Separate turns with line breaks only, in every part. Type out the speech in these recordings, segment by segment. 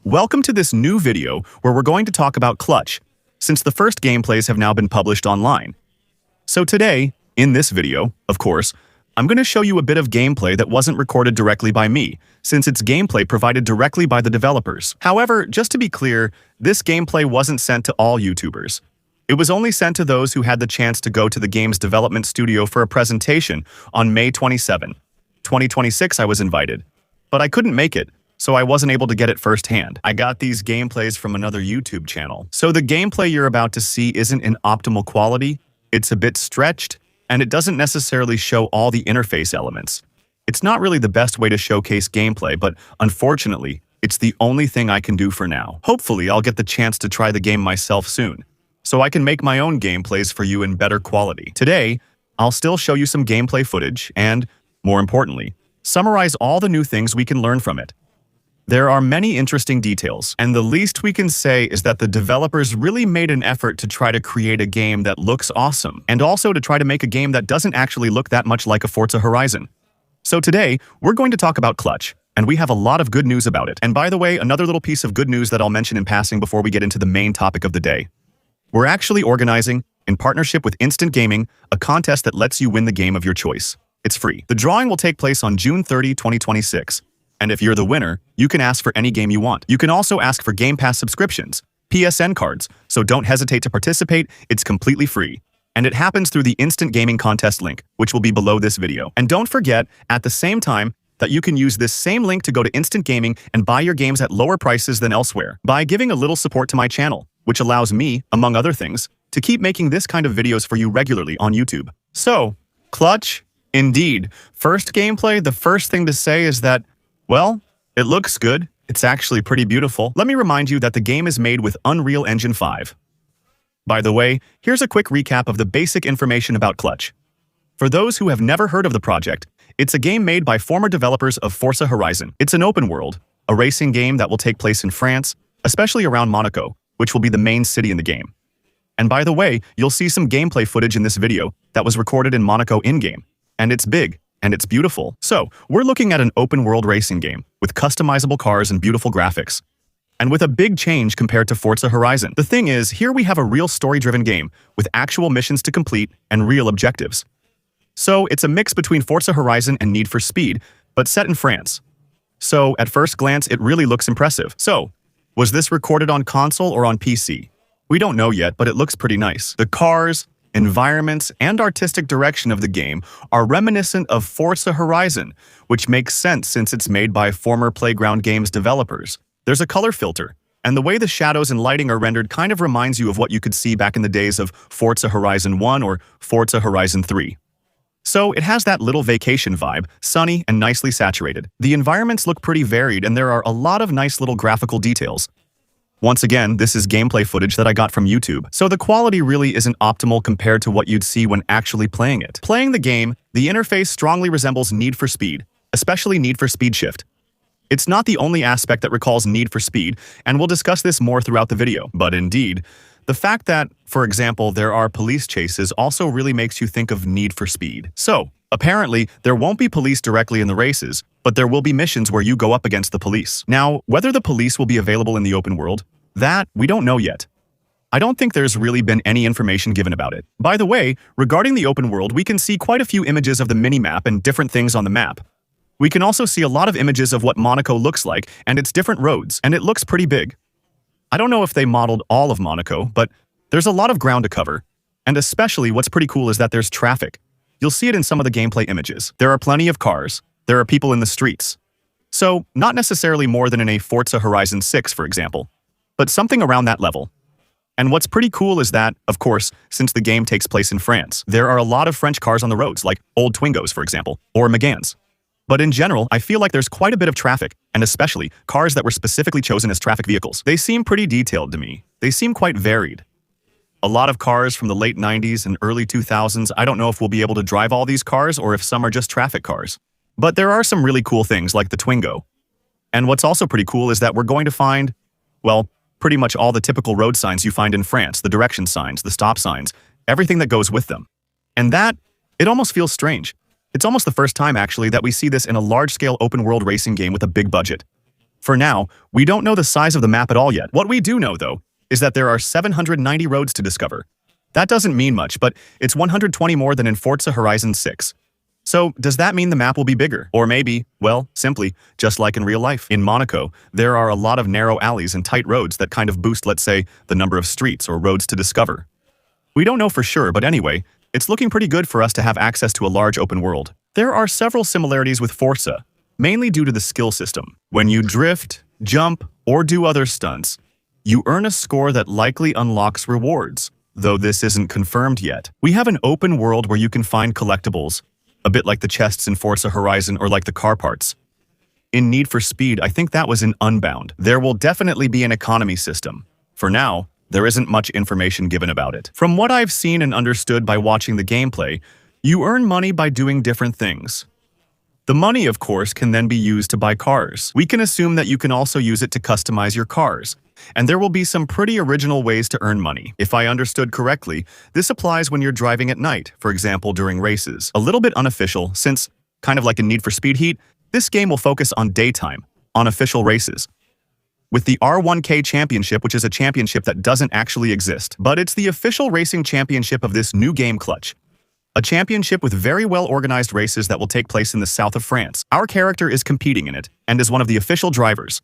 Welcome to this new video where we're going to talk about Clutch, since the first gameplays have now been published online. So today, in this video, of course, I'm going to show you a bit of gameplay that wasn't recorded directly by me, since it's gameplay provided directly by the developers. However, just to be clear, this gameplay wasn't sent to all YouTubers. It was only sent to those who had the chance to go to the game's development studio for a presentation on May 27, 2026. I was invited, but I couldn't make it, so I wasn't able to get it firsthand. I got these gameplays from another YouTube channel. So the gameplay you're about to see isn't in optimal quality, it's a bit stretched, and it doesn't necessarily show all the interface elements. It's not really the best way to showcase gameplay, but unfortunately, it's the only thing I can do for now. Hopefully, I'll get the chance to try the game myself soon, so I can make my own gameplays for you in better quality. Today, I'll still show you some gameplay footage and, more importantly, summarize all the new things we can learn from it. There are many interesting details, and the least we can say is that the developers really made an effort to try to create a game that looks awesome, and also to try to make a game that doesn't actually look that much like a Forza Horizon. So today, we're going to talk about Clutch, and we have a lot of good news about it. And by the way, another little piece of good news that I'll mention in passing before we get into the main topic of the day. We're actually organizing, in partnership with Instant Gaming, a contest that lets you win the game of your choice. It's free. The drawing will take place on June 30, 2026. And if you're the winner, you can ask for any game you want. You can also ask for Game Pass subscriptions, PSN cards, so don't hesitate to participate, it's completely free. And it happens through the Instant Gaming contest link, which will be below this video. And don't forget, at the same time, that you can use this same link to go to Instant Gaming and buy your games at lower prices than elsewhere, by giving a little support to my channel, which allows me, among other things, to keep making this kind of videos for you regularly on YouTube. So, Clutch? Indeed. First gameplay, the first thing to say is that, well, it looks good. It's actually pretty beautiful. Let me remind you that the game is made with Unreal Engine 5. By the way, here's a quick recap of the basic information about Clutch. For those who have never heard of the project, it's a game made by former developers of Forza Horizon. It's an open world, a racing game that will take place in France, especially around Monaco, which will be the main city in the game. And by the way, you'll see some gameplay footage in this video that was recorded in Monaco in-game, and it's big. And it's beautiful. So, we're looking at an open-world racing game with customizable cars and beautiful graphics. And with a big change compared to Forza Horizon. The thing is, here we have a real story-driven game with actual missions to complete and real objectives. So, it's a mix between Forza Horizon and Need for Speed, but set in France. So, at first glance, it really looks impressive. So, was this recorded on console or on PC? We don't know yet, but it looks pretty nice. The cars, environments, and artistic direction of the game are reminiscent of Forza Horizon, which makes sense since it's made by former Playground Games developers. There's a color filter, and the way the shadows and lighting are rendered kind of reminds you of what you could see back in the days of Forza Horizon 1 or Forza Horizon 3. So it has that little vacation vibe, sunny and nicely saturated. The environments look pretty varied, and there are a lot of nice little graphical details. Once again, this is gameplay footage that I got from YouTube, so the quality really isn't optimal compared to what you'd see when actually playing it. Playing the game, the interface strongly resembles Need for Speed, especially Need for Speed Shift. It's not the only aspect that recalls Need for Speed, and we'll discuss this more throughout the video. But indeed, the fact that, for example, there are police chases also really makes you think of Need for Speed. So, apparently, there won't be police directly in the races, but there will be missions where you go up against the police. Now, whether the police will be available in the open world, that we don't know yet. I don't think there's really been any information given about it. By the way, regarding the open world, we can see quite a few images of the mini-map and different things on the map. We can also see a lot of images of what Monaco looks like and its different roads, and it looks pretty big. I don't know if they modeled all of Monaco, but there's a lot of ground to cover. And especially what's pretty cool is that there's traffic. You'll see it in some of the gameplay images. There are plenty of cars. There are people in the streets. So, not necessarily more than in a Forza Horizon 6, for example, but something around that level. And what's pretty cool is that, of course, since the game takes place in France, there are a lot of French cars on the roads, like old Twingos, for example, or Megans. But in general, I feel like there's quite a bit of traffic, and especially cars that were specifically chosen as traffic vehicles. They seem pretty detailed to me. They seem quite varied. A lot of cars from the late 90s and early 2000s, I don't know if we'll be able to drive all these cars or if some are just traffic cars. But there are some really cool things like the Twingo. And what's also pretty cool is that we're going to find, well, pretty much all the typical road signs you find in France, the direction signs, the stop signs, everything that goes with them. And that, it almost feels strange. It's almost the first time, actually, that we see this in a large-scale open-world racing game with a big budget. For now, we don't know the size of the map at all yet. What we do know, though, is that there are 790 roads to discover. That doesn't mean much, but it's 120 more than in Forza Horizon 6. So, does that mean the map will be bigger? Or maybe, well, simply, just like in real life. In Monaco, there are a lot of narrow alleys and tight roads that kind of boost, let's say, the number of streets or roads to discover. We don't know for sure, but anyway, it's looking pretty good for us to have access to a large open world. There are several similarities with Forza, mainly due to the skill system. When you drift, jump, or do other stunts, you earn a score that likely unlocks rewards, though this isn't confirmed yet. We have an open world where you can find collectibles, a bit like the chests in Forza Horizon or like the car parts. In Need for Speed, I think that was in Unbound. There will definitely be an economy system. For now, there isn't much information given about it. From what I've seen and understood by watching the gameplay, you earn money by doing different things. The money, of course, can then be used to buy cars. We can assume that you can also use it to customize your cars. And there will be some pretty original ways to earn money. If I understood correctly, this applies when you're driving at night, for example during races. A little bit unofficial, since, kind of like in Need for Speed Heat, this game will focus on daytime, on official races. With the R1K Championship, which is a championship that doesn't actually exist, but it's the official racing championship of this new game Clutch. A championship with very well-organized races that will take place in the south of France. Our character is competing in it, and is one of the official drivers.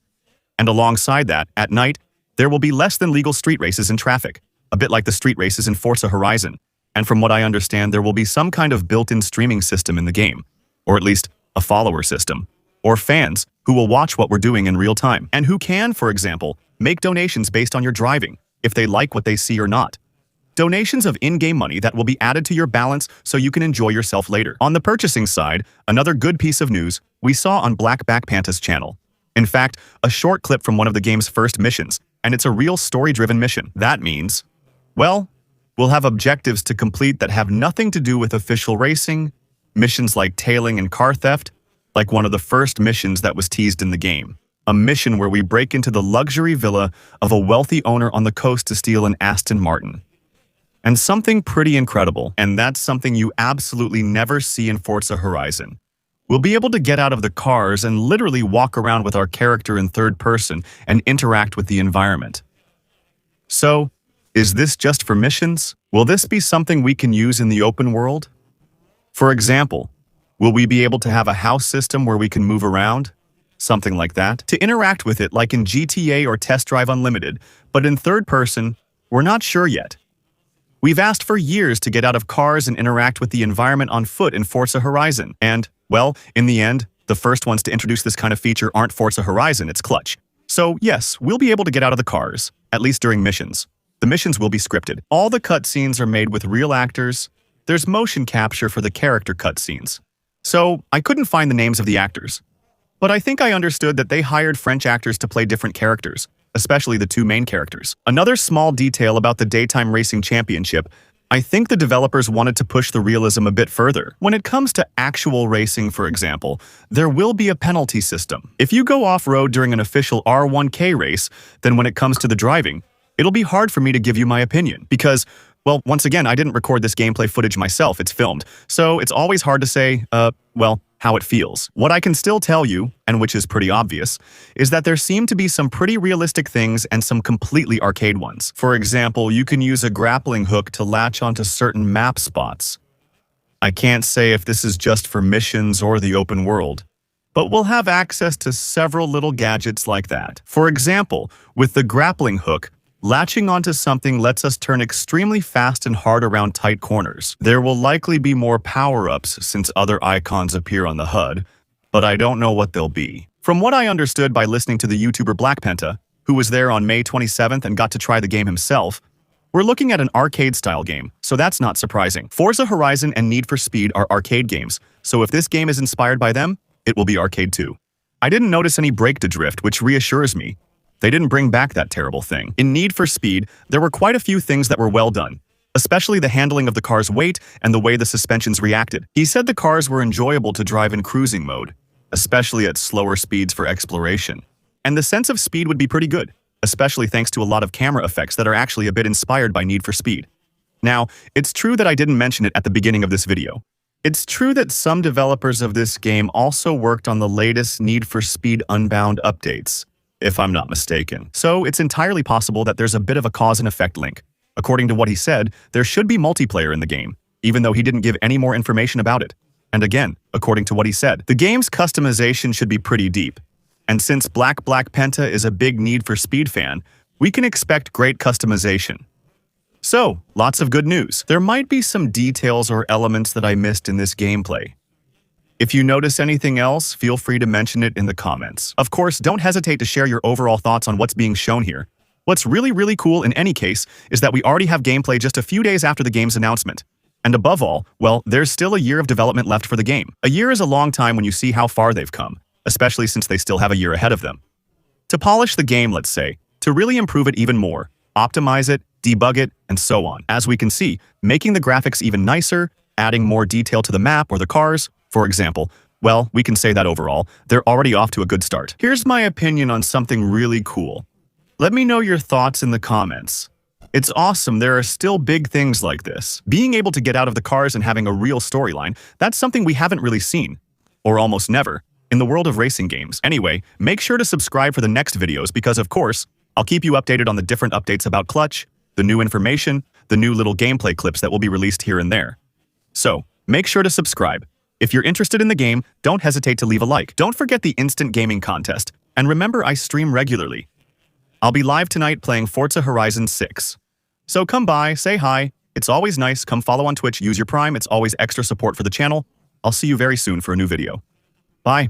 And alongside that, at night, there will be less than legal street races in traffic, a bit like the street races in Forza Horizon. And from what I understand, there will be some kind of built-in streaming system in the game, or at least a follower system, or fans who will watch what we're doing in real time, and who can, for example, make donations based on your driving, if they like what they see or not. Donations of in-game money that will be added to your balance so you can enjoy yourself later. On the purchasing side, another good piece of news we saw on Black Panta's channel. In fact, a short clip from one of the game's first missions, and it's a real story-driven mission. That means, well, we'll have objectives to complete that have nothing to do with official racing, missions like tailing and car theft, like one of the first missions that was teased in the game. A mission where we break into the luxury villa of a wealthy owner on the coast to steal an Aston Martin. And something pretty incredible, and that's something you absolutely never see in Forza Horizon. We'll be able to get out of the cars and literally walk around with our character in third person and interact with the environment. So, is this just for missions? Will this be something we can use in the open world? For example, will we be able to have a house system where we can move around? Something like that. To interact with it like in GTA or Test Drive Unlimited, but in third person, we're not sure yet. We've asked for years to get out of cars and interact with the environment on foot in Forza Horizon. And, well, in the end, the first ones to introduce this kind of feature aren't Forza Horizon, it's Clutch. So, yes, we'll be able to get out of the cars, at least during missions. The missions will be scripted. All the cutscenes are made with real actors. There's motion capture for the character cutscenes. So, I couldn't find the names of the actors. But I think I understood that they hired French actors to play different characters, especially the two main characters. Another small detail about the Daytime Racing Championship, I think the developers wanted to push the realism a bit further. When it comes to actual racing, for example, there will be a penalty system. If you go off-road during an official R1K race, then when it comes to the driving, it'll be hard for me to give you my opinion because, well, once again, I didn't record this gameplay footage myself, it's filmed, so it's always hard to say, well, how it feels. What I can still tell you, and which is pretty obvious, is that there seem to be some pretty realistic things and some completely arcade ones. For example, you can use a grappling hook to latch onto certain map spots. I can't say if this is just for missions or the open world, but we'll have access to several little gadgets like that. For example, with the grappling hook, latching onto something lets us turn extremely fast and hard around tight corners. There will likely be more power-ups since other icons appear on the HUD, but I don't know what they'll be. From what I understood by listening to the YouTuber Black Penta, who was there on May 27th and got to try the game himself, we're looking at an arcade-style game, so that's not surprising. Forza Horizon and Need for Speed are arcade games, so if this game is inspired by them, it will be arcade too. I didn't notice any brake to drift, which reassures me. They didn't bring back that terrible thing. In Need for Speed, there were quite a few things that were well done, especially the handling of the car's weight and the way the suspensions reacted. He said the cars were enjoyable to drive in cruising mode, especially at slower speeds for exploration. And the sense of speed would be pretty good, especially thanks to a lot of camera effects that are actually a bit inspired by Need for Speed. Now, it's true that I didn't mention it at the beginning of this video, It's true that some developers of this game also worked on the latest Need for Speed Unbound updates, if I'm not mistaken. So it's entirely possible that there's a bit of a cause and effect link. According to what he said, there should be multiplayer in the game, even though he didn't give any more information about it. And again, according to what he said, the game's customization should be pretty deep. And since Black Penta is a big Need for Speed fan, we can expect great customization. So, lots of good news. There might be some details or elements that I missed in this gameplay. If you notice anything else, feel free to mention it in the comments. Of course, don't hesitate to share your overall thoughts on what's being shown here. What's really cool in any case is that we already have gameplay just a few days after the game's announcement. And above all, well, there's still a year of development left for the game. A year is a long time when you see how far they've come, especially since they still have a year ahead of them. To polish the game, let's say, to really improve it even more, optimize it, debug it, and so on. As we can see, making the graphics even nicer, adding more detail to the map or the cars, for example, well, we can say that overall, they're already off to a good start. Here's my opinion on something really cool. Let me know your thoughts in the comments. It's awesome there are still big things like this. Being able to get out of the cars and having a real storyline, that's something we haven't really seen, or almost never, in the world of racing games. Anyway, make sure to subscribe for the next videos because, of course, I'll keep you updated on the different updates about Clutch, the new information, the new little gameplay clips that will be released here and there. So, make sure to subscribe. If you're interested in the game, don't hesitate to leave a like. Don't forget the instant gaming contest. And remember, I stream regularly. I'll be live tonight playing Forza Horizon 6. So come by, say hi. It's always nice. Come follow on Twitch, use your Prime. It's always extra support for the channel. I'll see you very soon for a new video. Bye.